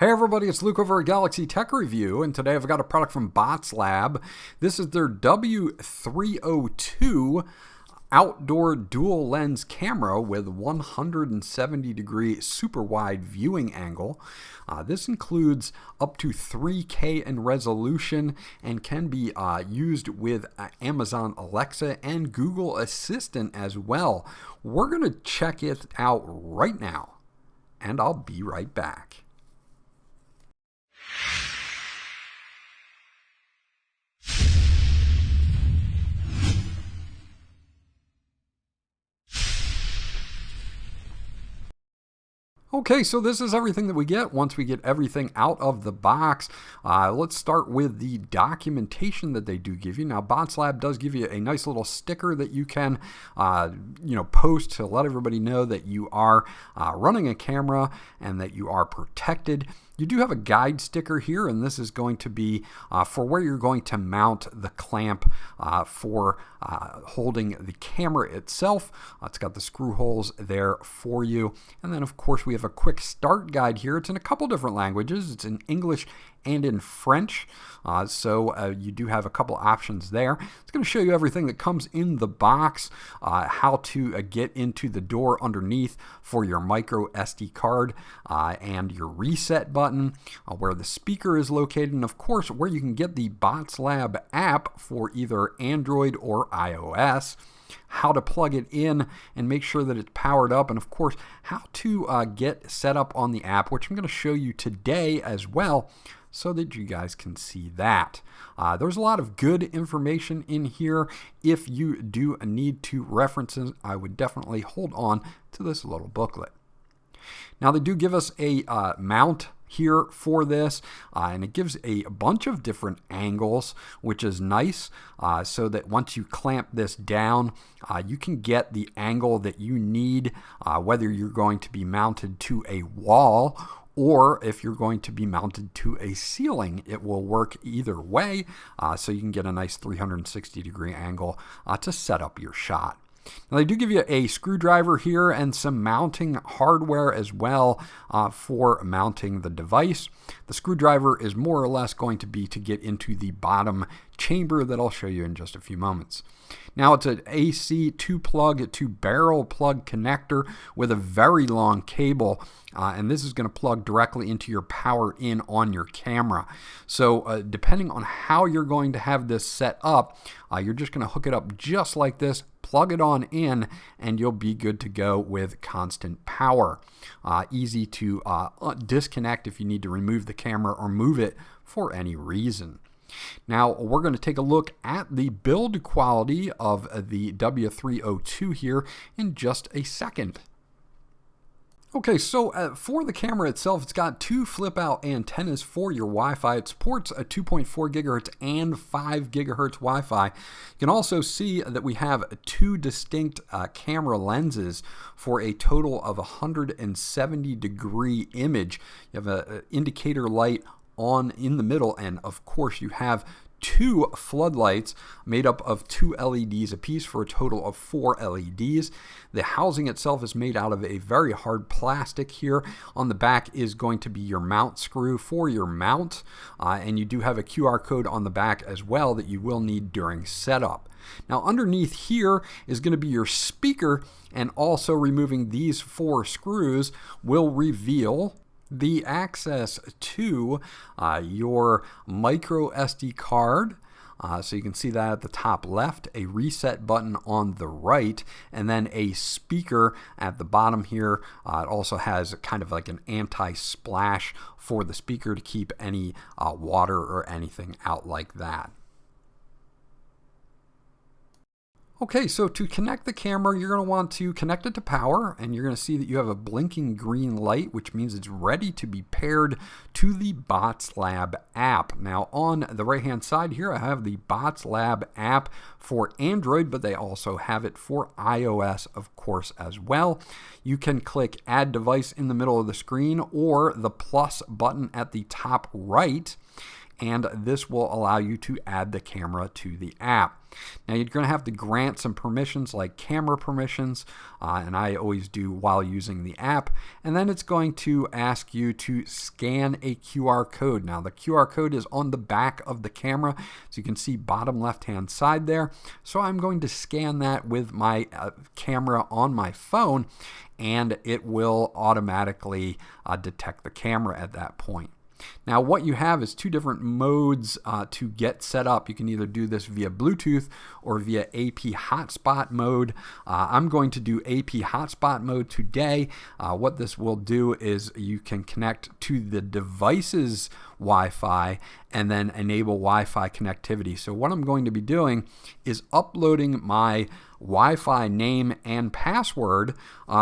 Hey everybody, it's Luke over at Galaxy Tech Review, and today I've got a product from Botslab. This is their W302 outdoor dual lens camera with 170-degree super wide viewing angle. This includes up to 3K in resolution and can be used with Amazon Alexa and Google Assistant as well. We're going to check it out right now, and I'll be right back. Okay, so this is everything that we get once we get everything out of the box. Let's start with the documentation that they do give you. Now, Botslab does give you a nice little sticker that you can, post to let everybody know that you are running a camera and that you are protected. You do have a guide sticker here, and this is going to be for where you're going to mount the clamp for holding the camera itself. It's got the screw holes there for you. And then, of course, we have a quick start guide here. It's in a couple different languages. It's in English and in French, so you do have a couple options there. It's going to show you everything that comes in the box, how to get into the door underneath for your micro SD card and your reset button, where the speaker is located, and of course where you can get the Botslab app for either Android or iOS, how to plug it in and make sure that it's powered up, and of course how to get set up on the app, which I'm going to show you today as well, so that you guys can see that. There's a lot of good information in here. If you do need to references, I would definitely hold on to this little booklet. Now, they do give us a mount here for this, and it gives a bunch of different angles, which is nice, so that once you clamp this down, you can get the angle that you need, whether you're going to be mounted to a wall or if you're going to be mounted to a ceiling. It will work either way, so you can get a nice 360-degree angle to set up your shot. Now, they do give you a screwdriver here and some mounting hardware as well for mounting the device. The screwdriver is more or less going to be to get into the bottom chamber that I'll show you in just a few moments. Now, it's an AC 2-plug to barrel plug connector with a very long cable, and this is going to plug directly into your power in on your camera. So depending on how you're going to have this set up, you're just going to hook it up just like this, plug it on in, and you'll be good to go with constant power. Easy to disconnect if you need to remove the camera or move it for any reason. Now, we're going to take a look at the build quality of the W302 here in just a second. Okay, so for the camera itself, it's got two flip-out antennas for your Wi-Fi. It supports a 2.4 gigahertz and 5 gigahertz Wi-Fi. You can also see that we have two distinct camera lenses for a total of 170-degree image. You have an indicator light on in the middle, and of course you have two floodlights made up of 2 LEDs apiece for a total of 4 LEDs. The housing itself is made out of a very hard plastic here. On the back is going to be your mount screw for your mount, and you do have a QR code on the back as well that you will need during setup. Now, underneath here is going to be your speaker, and also removing these 4 screws will reveal the access to your micro SD card. So you can see that at the top left, a reset button on the right, and then a speaker at the bottom here. It also has kind of like an anti-splash for the speaker to keep any water or anything out like that. Okay, so to connect the camera, you're going to want to connect it to power, and you're going to see that you have a blinking green light, which means it's ready to be paired to the Botslab app. Now, on the right-hand side here, I have the Botslab app for Android, but they also have it for iOS, of course, as well. You can click Add Device in the middle of the screen or the plus button at the top right, and this will allow you to add the camera to the app. Now you're going to have to grant some permissions like camera permissions, and I always do while using the app, and then it's going to ask you to scan a QR code. Now the QR code is on the back of the camera, so you can see bottom left hand side there. So I'm going to scan that with my camera on my phone, and it will automatically detect the camera at that point. Now what you have is two different modes to get set up. You can either do this via Bluetooth or via AP hotspot mode. I'm going to do AP hotspot mode today. What this will do is you can connect to the device's Wi-Fi and then enable Wi-Fi connectivity. So what I'm going to be doing is uploading my Wi-Fi name and password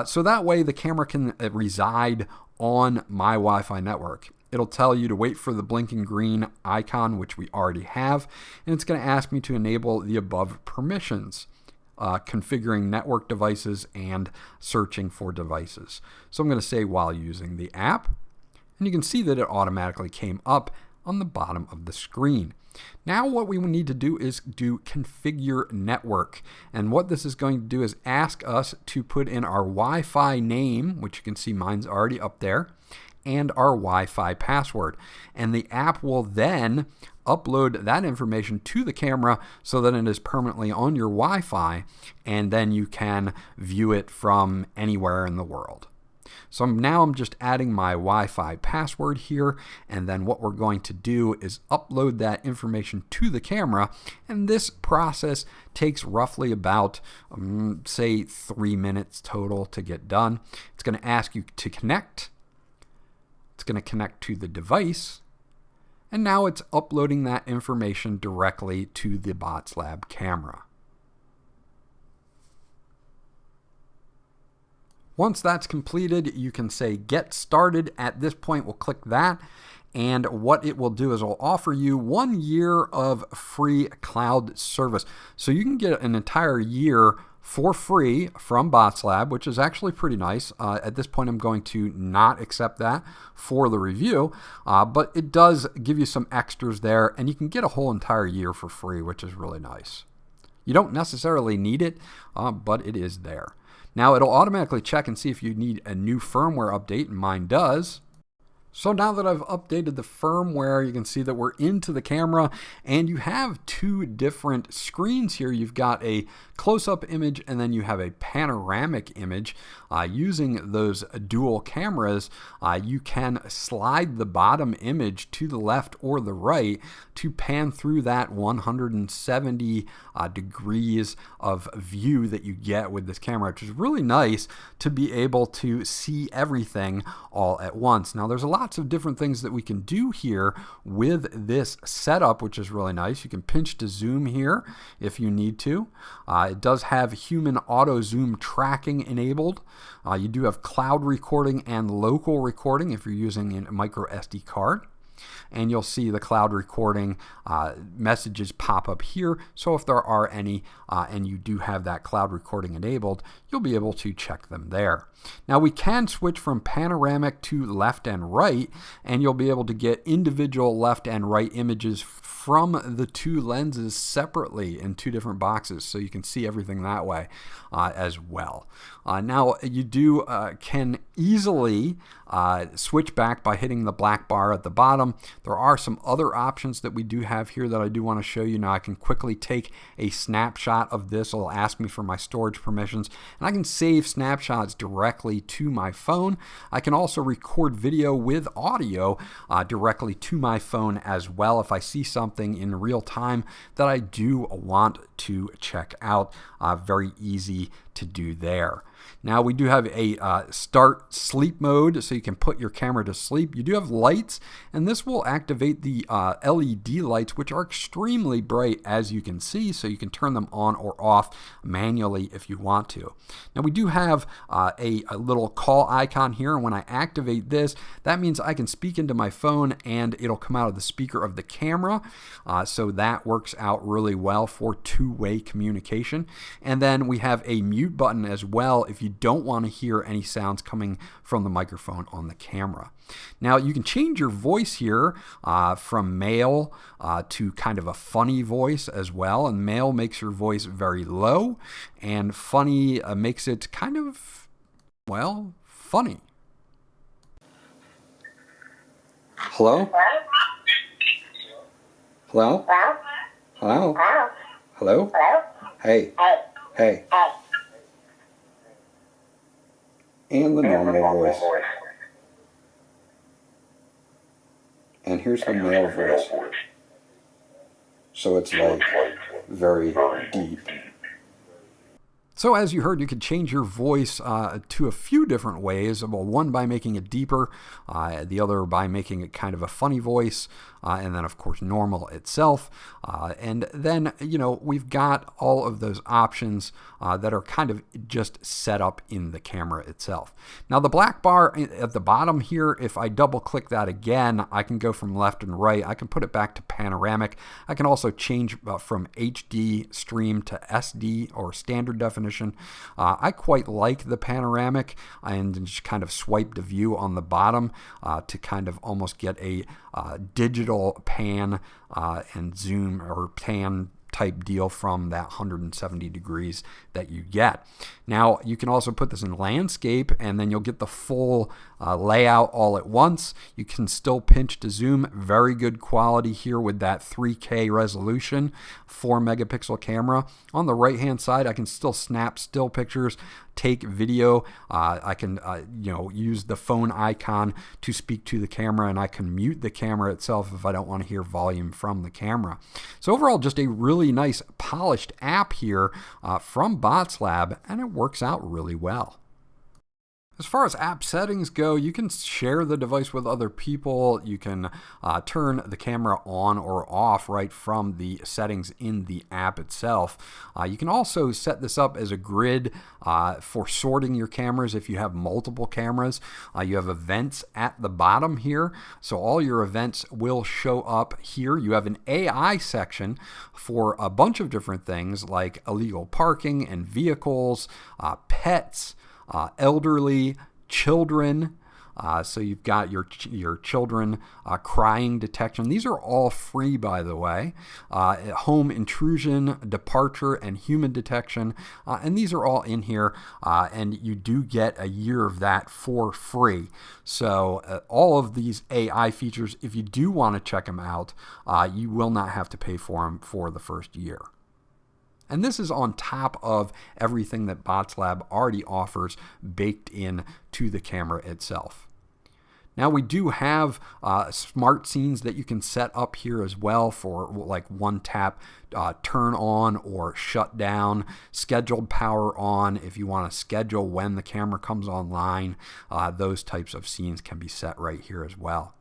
so that way the camera can reside on my Wi-Fi network. It'll tell you to wait for the blinking green icon, which we already have, and it's going to ask me to enable the above permissions, configuring network devices and searching for devices. So I'm going to say while using the app, and you can see that it automatically came up on the bottom of the screen. Now what we need to do is do configure network, and what this is going to do is ask us to put in our Wi-Fi name, which you can see mine's already up there, and our Wi-Fi password, and the app will then upload that information to the camera so that it is permanently on your Wi-Fi, and then you can view it from anywhere in the world. So now I'm just adding my Wi-Fi password here, and then what we're going to do is upload that information to the camera, and this process takes roughly about say 3 minutes total to get done. It's going to ask you to connect. It's going to connect to the device, and now it's uploading that information directly to the Botslab camera. Once that's completed, you can say get started. At this point, we'll click that, and what it will do is it'll offer you 1 year of free cloud service. So you can get an entire year for free from Botslab, which is actually pretty nice. At this point, I'm going to not accept that for the review, but it does give you some extras there, and you can get a whole entire year for free, which is really nice. You don't necessarily need it, but it is there. Now it'll automatically check and see if you need a new firmware update, and mine does. So now that I've updated the firmware, you can see that we're into the camera, and you have two different screens here. You've got a close-up image, and then you have a panoramic image. Using those dual cameras, you can slide the bottom image to the left or the right to pan through that 170 degrees of view that you get with this camera, which is really nice to be able to see everything all at once. Now there's lots of different things that we can do here with this setup, which is really nice. You can pinch to zoom here if you need to. It does have human auto zoom tracking enabled. You do have cloud recording and local recording if you're using a micro SD card. And you'll see the cloud recording messages pop up here. So if there are any and you do have that cloud recording enabled, you'll be able to check them there. Now we can switch from panoramic to left and right, and you'll be able to get individual left and right images from the two lenses separately in two different boxes, so you can see everything that way as well. Now you can easily switch back by hitting the black bar at the bottom. There are some other options that we do have here that I do want to show you. Now I can quickly take a snapshot of this. It'll ask me for my storage permissions, and I can save snapshots directly to my phone. I can also record video with audio directly to my phone as well if I see something in real time that I do want to check out. Very easy to do there. Now we do have a start sleep mode, so you can put your camera to sleep. You do have lights, and this will activate the LED lights, which are extremely bright, as you can see, so you can turn them on or off manually if you want to. Now we do have a little call icon here, and when I activate this, that means I can speak into my phone and it'll come out of the speaker of the camera, so that works out really well for two-way communication. And then we have a mute mute button as well if you don't want to hear any sounds coming from the microphone on the camera. Now you can change your voice here from male to kind of a funny voice as well, and male makes your voice very low, and funny makes it kind of, well, funny. Hello? Hello? Hello? Hello? Hey. Hey. And the normal voice. And here's the male voice. So it's like very deep. So as you heard, you could change your voice to a few different ways. Well, one by making it deeper, the other by making it kind of a funny voice, and then of course normal itself. And then, you know, we've got all of those options that are kind of just set up in the camera itself. Now the black bar at the bottom here, if I double click that again, I can go from left and right. I can put it back to panoramic. I can also change from HD stream to SD or standard definition. I quite like the panoramic, and just kind of swipe the view on the bottom to kind of almost get a digital pan and zoom or pan type deal from that 170 degrees that you get. Now you can also put this in landscape, and then you'll get the full layout all at once. You can still pinch to zoom. Very good quality here with that 3K resolution, 4 megapixel camera. On the right hand side, I can still snap still pictures, take video. I can use the phone icon to speak to the camera, and I can mute the camera itself if I don't want to hear volume from the camera. So overall, just a really nice polished app here from Botslab, and it works out really well. As far as app settings go, you can share the device with other people. You can turn the camera on or off right from the settings in the app itself. You can also set this up as a grid for sorting your cameras if you have multiple cameras. You have events at the bottom here, so all your events will show up here. You have an AI section for a bunch of different things like illegal parking and vehicles, pets, elderly, children. So you've got your children crying detection. These are all free, by the way. Home intrusion, departure, and human detection. And these are all in here. And you do get a year of that for free. So all of these AI features, if you do want to check them out, you will not have to pay for them for the first year. And this is on top of everything that Botslab already offers baked in to the camera itself. Now we do have smart scenes that you can set up here as well for like one tap turn on or shut down, scheduled power on if you want to schedule when the camera comes online. Those types of scenes can be set right here as well.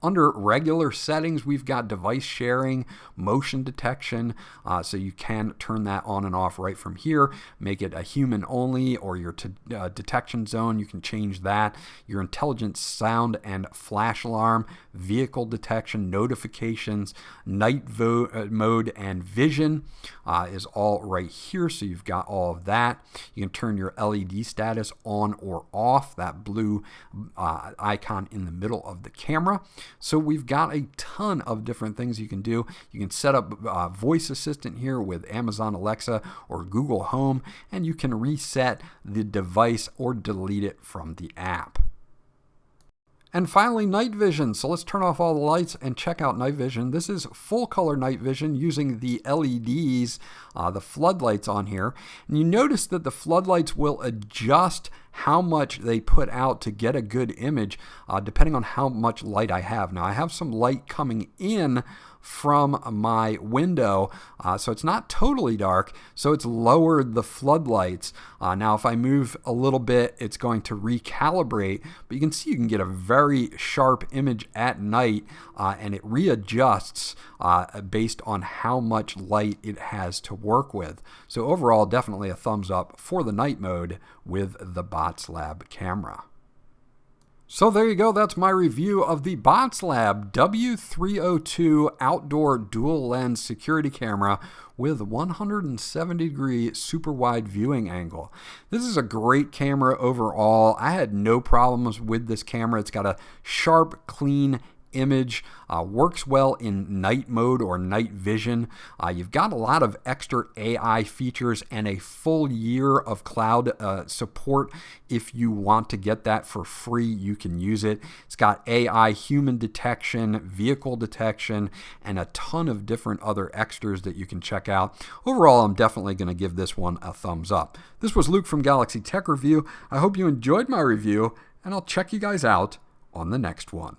Under regular settings, we've got device sharing, motion detection, so you can turn that on and off right from here. Make it a human only or your detection zone. You can change that. Your intelligent sound and flash alarm, vehicle detection, notifications, night mode, and vision is all right here, so you've got all of that. You can turn your LED status on or off, that blue icon in the middle of the camera. So we've got a ton of different things you can do. You can set up voice assistant here with Amazon Alexa or Google Home, and you can reset the device or delete it from the app. And finally, night vision. So let's turn off all the lights and check out night vision. This is full color night vision using the LEDs, the floodlights on here. And you notice that the floodlights will adjust how much they put out to get a good image depending on how much light I have. Now I have some light coming in from my window, so it's not totally dark, so it's lowered the floodlights. Now if I move a little bit, it's going to recalibrate, but you can see you can get a very sharp image at night, and it readjusts based on how much light it has to work with. So overall, definitely a thumbs up for the night mode with the Botslab camera. So there you go, that's my review of the Botslab W302 outdoor dual lens security camera with 170-degree super wide viewing angle. This is a great camera overall. I had no problems with this camera. It's got a sharp, clean image, works well in night mode or night vision. You've got a lot of extra AI features and a full year of cloud support. If you want to get that for free, you can use it. It's got AI human detection, vehicle detection, and a ton of different other extras that you can check out. Overall, I'm definitely going to give this one a thumbs up. This was Luke from Galaxy Tech Review. I hope you enjoyed my review, and I'll check you guys out on the next one.